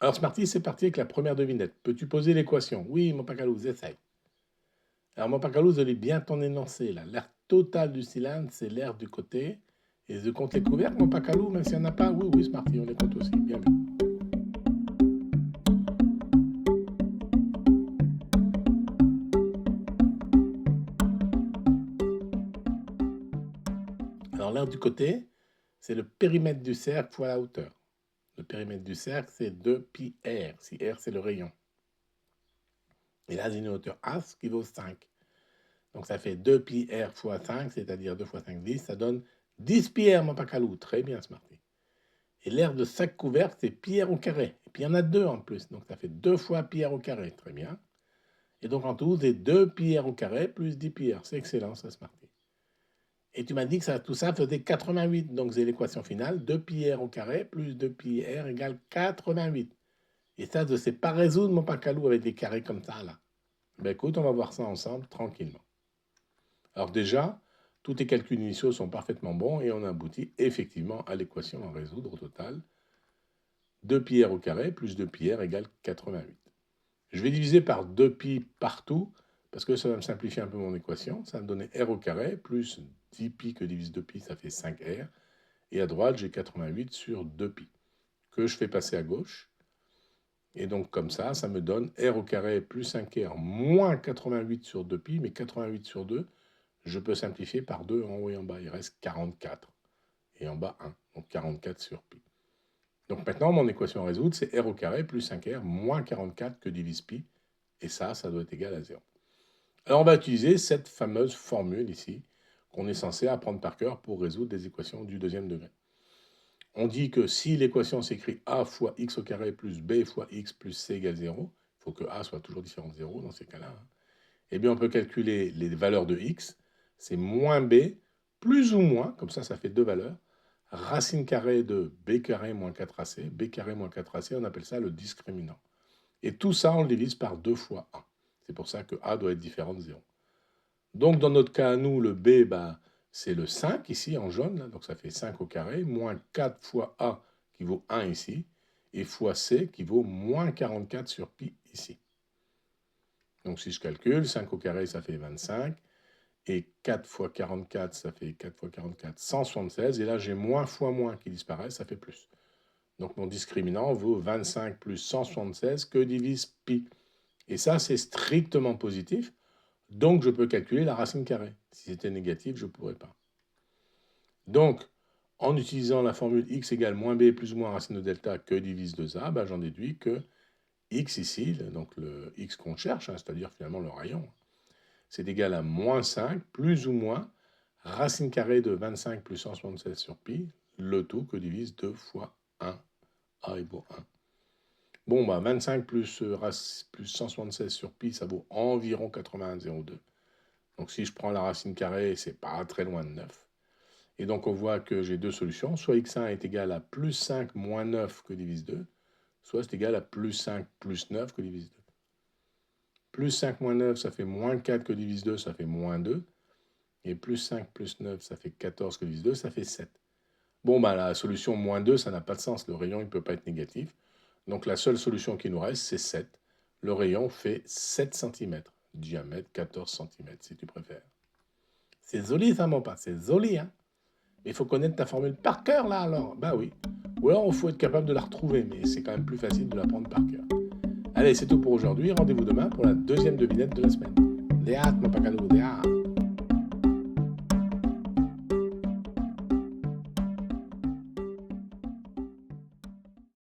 Alors Smarty, c'est parti avec la première devinette. Peux-tu poser l'équation? Oui, mon Pacalouz, essaye. Alors mon Pacalouz, je lis bien ton énoncé là. L'air total du cylindre, c'est l'air du côté. Et je compte les couvercles, mon Pacalou, même s'il n'y en a pas. Oui, oui, Smarty, on les compte aussi. Bien vu. Alors l'air du côté, c'est le périmètre du cercle fois la hauteur. Le périmètre du cercle, c'est 2 pi r, si r c'est le rayon. Et là, j'ai une hauteur A, ce qui vaut 5. Donc ça fait 2 pi r fois 5, c'est-à-dire 2 fois 5, 10, ça donne 10 pi r, mon Pacalou. Très bien, Smarty. Et l'aire de sac couvercle, c'est pi r au carré. Et puis il y en a 2 en plus, donc ça fait 2 fois pi r au carré. Très bien. Et donc en tout, c'est 2 pi r au carré plus 10 pi r. C'est excellent, ça, Smarty. Et tu m'as dit que ça, tout ça faisait 88. Donc c'est l'équation finale, 2 pi r au carré plus 2 pi r égale 88. Et ça, je ne sais pas résoudre, mon Pacalou, avec des carrés comme ça, là. Ben écoute, on va voir ça ensemble, tranquillement. Alors déjà, tous tes calculs initiaux sont parfaitement bons et on aboutit effectivement à l'équation à résoudre au total. 2 pi r au carré plus 2 pi r égale 88. Je vais diviser par 2 pi partout, parce que ça va me simplifier un peu mon équation. Ça va me donner r au carré, plus 10 pi que divise 2 pi, ça fait 5r. Et à droite, j'ai 88 sur 2 pi, que je fais passer à gauche. Et donc comme ça, ça me donne r au carré plus 5r moins 88 sur 2 pi, mais 88 sur 2, je peux simplifier par 2 en haut et en bas. Il reste 44. Et en bas 1, donc 44 sur pi. Donc maintenant, mon équation à résoudre, c'est r au carré plus 5r moins 44 que divise pi. Et ça doit être égal à 0. Alors on va utiliser cette fameuse formule ici, qu'on est censé apprendre par cœur pour résoudre des équations du deuxième degré. On dit que si l'équation s'écrit a fois x au carré plus b fois x plus c égale 0, il faut que a soit toujours différent de 0 dans ces cas-là, eh bien on peut calculer les valeurs de x, c'est moins b, plus ou moins, comme ça fait deux valeurs, racine carrée de b carré moins 4ac, b carré moins 4ac, on appelle ça le discriminant. Et tout ça, on le divise par 2 fois a. C'est pour ça que a doit être différent de 0. Donc dans notre cas, nous, le b, c'est le 5 ici en jaune, là, donc ça fait 5 au carré, moins 4 fois a qui vaut 1 ici, et fois c qui vaut moins 44 sur pi ici. Donc si je calcule, 5 au carré, ça fait 25, et 4 fois 44, ça fait 4 fois 44, 176, et là j'ai moins fois moins qui disparaît, ça fait plus. Donc mon discriminant vaut 25 plus 176 que divise pi. Et ça, c'est strictement positif, donc je peux calculer la racine carrée. Si c'était négatif, je ne pourrais pas. Donc, en utilisant la formule x égale moins b plus ou moins racine de delta que divise 2a, j'en déduis que x ici, donc le x qu'on cherche, c'est-à-dire finalement le rayon, c'est égal à moins 5 plus ou moins racine carrée de 25 plus 176 sur pi, le tout que divise 2 fois 1, a égale 1. Bon, 25 plus 176 sur pi, ça vaut environ 81,02. Donc si je prends la racine carrée, c'est pas très loin de 9. Et donc on voit que j'ai deux solutions. Soit x1 est égal à plus 5 moins 9 que divise 2, soit c'est égal à plus 5 plus 9 que divise 2. Plus 5 moins 9, ça fait moins 4 que divise 2, ça fait moins 2. Et plus 5 plus 9, ça fait 14 que divise 2, ça fait 7. Bon, la solution moins 2, ça n'a pas de sens. Le rayon, il ne peut pas être négatif. Donc la seule solution qui nous reste, c'est 7. Le rayon fait 7 cm. Diamètre 14 cm, si tu préfères. C'est joli, ça, mon pote. C'est joli, hein. Mais il faut connaître ta formule par cœur, là, alors. Bah oui. Ou alors, il faut être capable de la retrouver, mais c'est quand même plus facile de l'apprendre par cœur. Allez, c'est tout pour aujourd'hui. Rendez-vous demain pour la deuxième devinette de la semaine. Des hâtes, mon pacalou, des hâtes.